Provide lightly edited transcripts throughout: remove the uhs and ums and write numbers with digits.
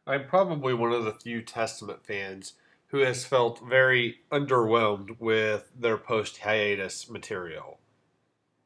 I'm probably one of the few Testament fans who has felt very underwhelmed with their post hiatus material.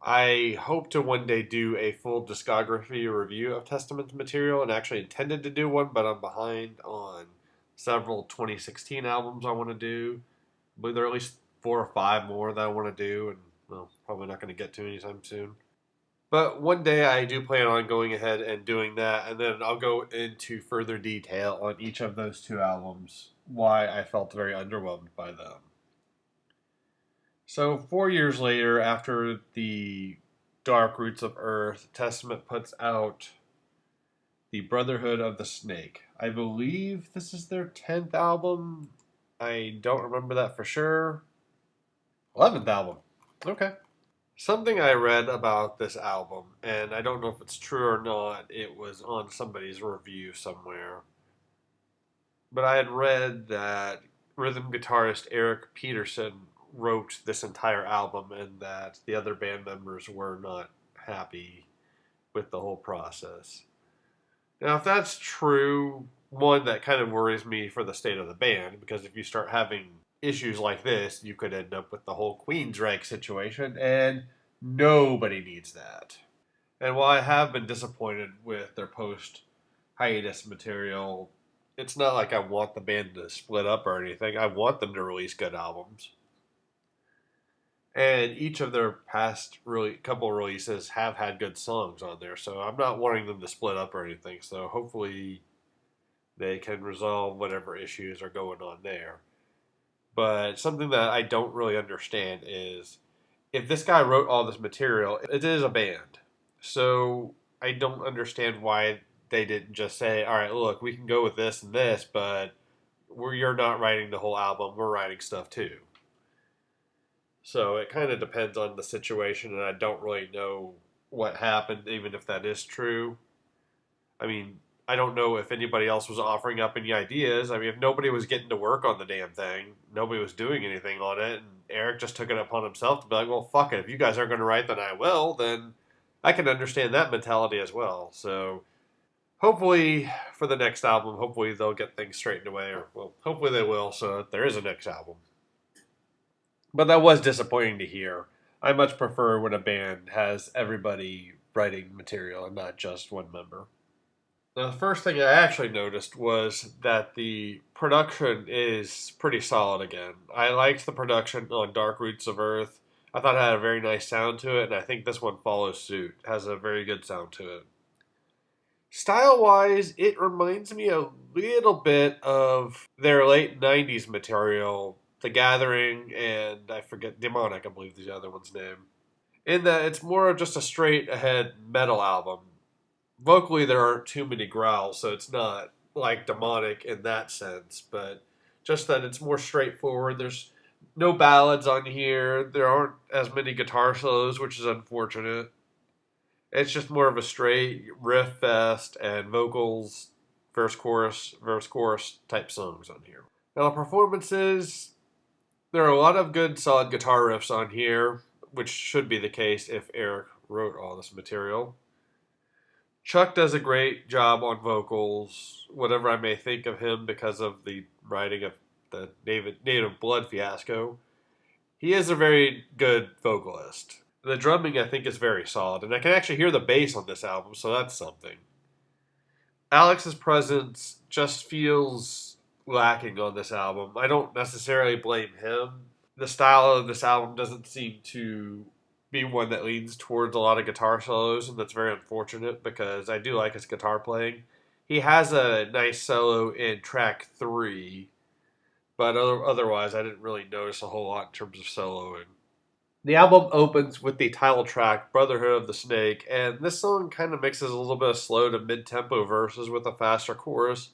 I hope to one day do a full discography review of Testament's material and actually intended to do one, but I'm behind on several 2016 albums I want to do. I believe there are at least 4 or 5 more that I want to do, and well, probably not going to get to anytime soon. But one day I do plan on going ahead and doing that, and then I'll go into further detail on each of those 2 albums, why I felt very underwhelmed by them. So, 4 years later, after the Dark Roots of Earth, Testament puts out the Brotherhood of the Snake. I believe this is their 10th album. I don't remember that for sure. 11th album. Okay. Something I read about this album, and I don't know if it's true or not, it was on somebody's review somewhere. But I had read that rhythm guitarist Eric Peterson wrote this entire album and that the other band members were not happy with the whole process. Now, if that's true, one, that kind of worries me for the state of the band, because if you start having issues like this, you could end up with the whole Queensryche situation, and nobody needs that. And while I have been disappointed with their post hiatus material, it's not like I want the band to split up or anything. I want them to release good albums. And each of their past couple releases have had good songs on there, so I'm not wanting them to split up or anything. So hopefully they can resolve whatever issues are going on there. But something that I don't really understand is if this guy wrote all this material, it is a band. So I don't understand why they didn't just say, all right, look, we can go with this and this, but you're not writing the whole album. We're writing stuff too. So it kind of depends on the situation, and I don't really know what happened, even if that is true. I mean, I don't know if anybody else was offering up any ideas. I mean, if nobody was getting to work on the damn thing, nobody was doing anything on it, and Eric just took it upon himself to be like, well, fuck it. If you guys aren't going to write, then I will. Then I can understand that mentality as well. So hopefully for the next album, hopefully they'll get things straightened away, or, well, hopefully they will, so that there is a next album. But that was disappointing to hear. I much prefer when a band has everybody writing material and not just one member. Now, the first thing I actually noticed was that the production is pretty solid again. I liked the production on Dark Roots of Earth. I thought it had a very nice sound to it, and I think this one follows suit. It has a very good sound to it. Style-wise, it reminds me a little bit of their late 90s material, The Gathering, and I forget, Demonic, I believe is the other one's name. In that it's more of just a straight-ahead metal album. Vocally, there aren't too many growls, so it's not like Demonic in that sense, but just that it's more straightforward. There's no ballads on here. There aren't as many guitar solos, which is unfortunate. It's just more of a straight riff fest and vocals, verse, chorus type songs on here. Now, the performances, there are a lot of good, solid guitar riffs on here, which should be the case if Eric wrote all this material. Chuck does a great job on vocals, whatever I may think of him because of the writing of the Native Blood fiasco. He is a very good vocalist. The drumming, I think, is very solid, and I can actually hear the bass on this album, so that's something. Alex's presence just feels lacking on this album. I don't necessarily blame him. The style of this album doesn't seem to be one that leans towards a lot of guitar solos, and that's very unfortunate because I do like his guitar playing. He has a nice solo in track 3, but otherwise I didn't really notice a whole lot in terms of soloing. The album opens with the title track, Brotherhood of the Snake, and this song kind of mixes a little bit of slow to mid-tempo verses with a faster chorus.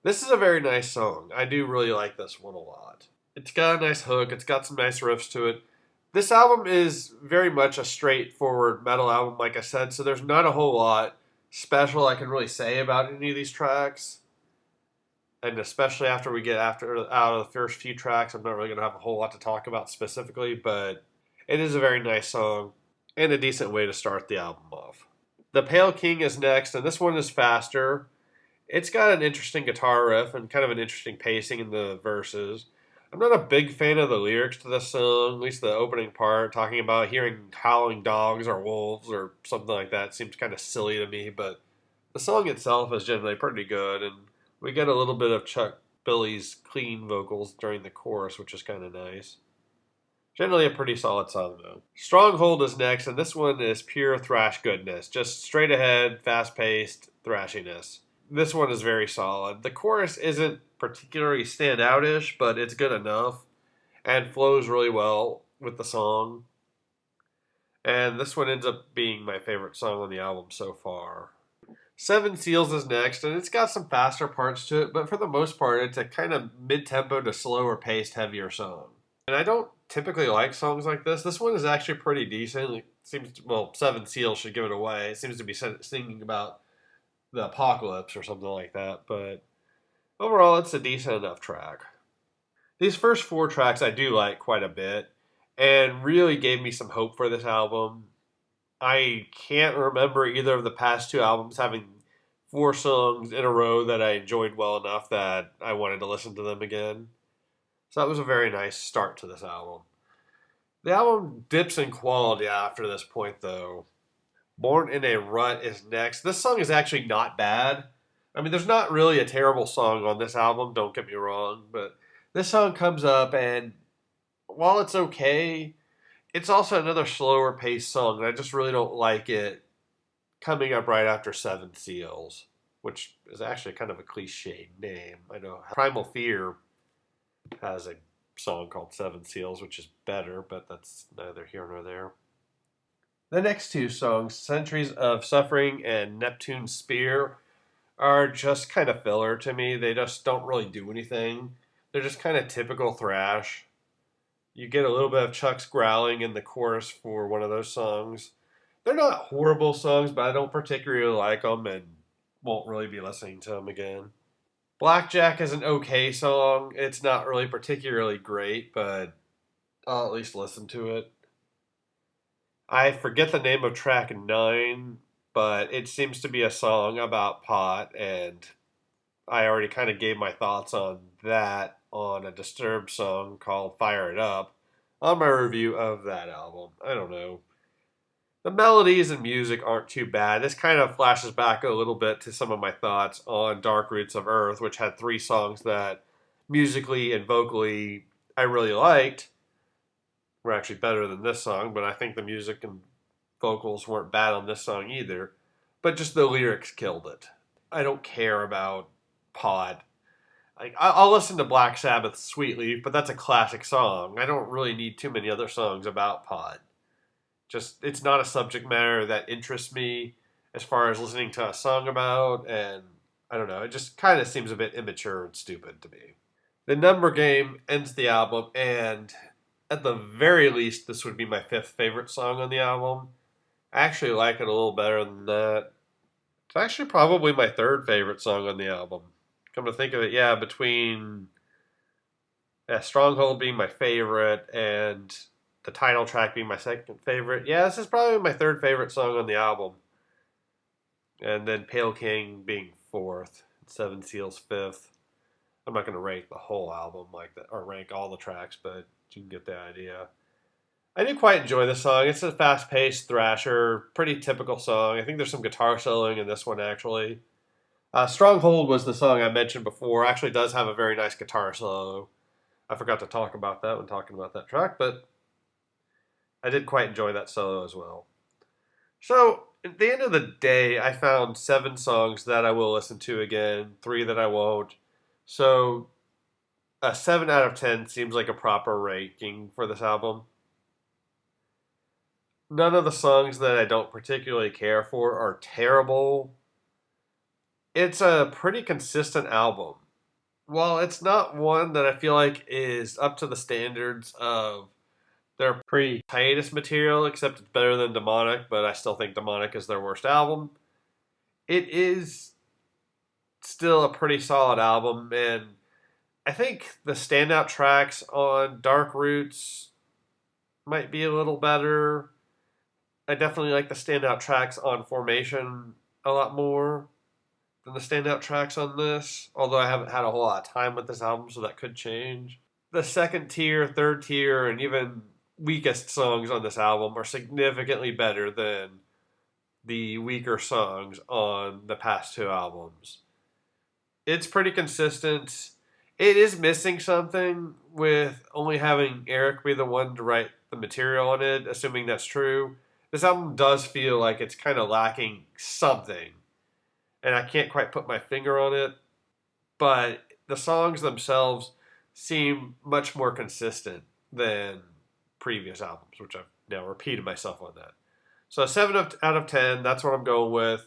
This is a very nice song. I do really like this one a lot. It's got a nice hook, it's got some nice riffs to it. This album is very much a straightforward metal album, like I said, so there's not a whole lot special I can really say about any of these tracks. And especially after we get out of the first few tracks, I'm not really going to have a whole lot to talk about specifically, but it is a very nice song and a decent way to start the album off. The Pale King is next, and this one is faster. It's got an interesting guitar riff and kind of an interesting pacing in the verses. I'm not a big fan of the lyrics to this song, at least the opening part, talking about hearing howling dogs or wolves or something like that. Seems kind of silly to me, but the song itself is generally pretty good, and we get a little bit of Chuck Billy's clean vocals during the chorus, which is kind of nice. Generally a pretty solid song, though. Stronghold is next, and this one is pure thrash goodness. Just straight ahead, fast paced thrashiness. This one is very solid. The chorus isn't particularly standoutish, but it's good enough and flows really well with the song. And this one ends up being my favorite song on the album so far. Seven Seals is next, and it's got some faster parts to it, but for the most part, it's a kind of mid tempo to slower paced, heavier song. And I don't typically like songs like this. This one is actually pretty decent. It seems to, well, Seven Seals should give it away. It seems to be singing about the apocalypse or something like that, but overall, it's a decent enough track. These first four tracks I do like quite a bit, and really gave me some hope for this album. I can't remember either of the past two albums having four songs in a row that I enjoyed well enough that I wanted to listen to them again. So that was a very nice start to this album. The album dips in quality after this point, though. Born in a Rut is next. This song is actually not bad. I mean, there's not really a terrible song on this album, don't get me wrong, but this song comes up, and while it's okay, it's also another slower paced song, and I just really don't like it coming up right after Seven Seals, which is actually kind of a cliched name. I know Primal Fear has a song called Seven Seals, which is better, but that's neither here nor there. The next two songs, Centuries of Suffering and Neptune's Spear, are just kind of filler to me. They just don't really do anything. They're just kind of typical thrash. You get a little bit of Chuck's growling in the chorus for one of those songs. They're not horrible songs, but I don't particularly like them and won't really be listening to them again. Blackjack is an okay song. It's not really particularly great, but I'll at least listen to it. I forget the name of track 9, but it seems to be a song about pot, and I already kind of gave my thoughts on that on a Disturbed song called Fire It Up on my review of that album. I don't know. The melodies and music aren't too bad. This kind of flashes back a little bit to some of my thoughts on Dark Roots of Earth, which had 3 songs that musically and vocally I really liked. Were actually better than this song, but I think the music and vocals weren't bad on this song either. But just the lyrics killed it. I don't care about Pod. I'll listen to Black Sabbath's Sweet Leaf, but that's a classic song. I don't really need too many other songs about Pod. Just, it's not a subject matter that interests me as far as listening to a song about, and I don't know, it just kind of seems a bit immature and stupid to me. The Number Game ends the album, and at the very least, this would be my 5th favorite song on the album. I actually like it a little better than that. It's actually probably my 3rd favorite song on the album. Come to think of it, yeah, between Stronghold being my favorite and the title track being my 2nd favorite. Yeah, this is probably my 3rd favorite song on the album. And then Pale King being 4th, Seven Seals 5th. I'm not going to rank the whole album like that, or rank all the tracks, but you can get the idea. I do quite enjoy this song. It's a fast-paced thrasher, pretty typical song. I think there's some guitar soloing in this one, actually. Stronghold was the song I mentioned before. Actually does have a very nice guitar solo. I forgot to talk about that when talking about that track, but I did quite enjoy that solo as well. So, at the end of the day, I found 7 songs that I will listen to again, 3 that I won't. So, a 7 out of 10 seems like a proper ranking for this album. None of the songs that I don't particularly care for are terrible. It's a pretty consistent album. While it's not one that I feel like is up to the standards of their pre-hiatus material, except it's better than Demonic, but I still think Demonic is their worst album. It is still a pretty solid album, and I think the standout tracks on Dark Roots might be a little better. I definitely like the standout tracks on Formation a lot more than the standout tracks on this, although I haven't had a whole lot of time with this album, so that could change. The second tier, third tier, and even weakest songs on this album are significantly better than the weaker songs on the past two albums. It's pretty consistent. It is missing something with only having Eric be the one to write the material on it, assuming that's true. This album does feel like it's kind of lacking something, and I can't quite put my finger on it, but the songs themselves seem much more consistent than previous albums, which I've now repeated myself on that. So 7 out of 10, that's what I'm going with.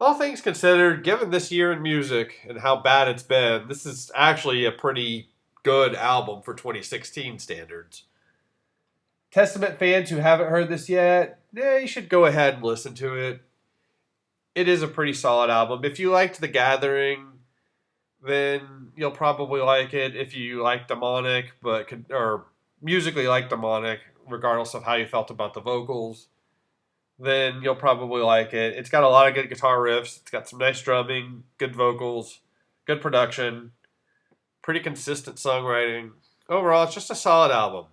All things considered, given this year in music and how bad it's been, this is actually a pretty good album for 2016 standards. Testament fans who haven't heard this yet, you should go ahead and listen to it. It is a pretty solid album. If you liked The Gathering, then you'll probably like it. If you like Demonic, or musically like Demonic, regardless of how you felt about the vocals, then you'll probably like it. It's got a lot of good guitar riffs. It's got some nice drumming, good vocals, good production, pretty consistent songwriting. Overall, it's just a solid album.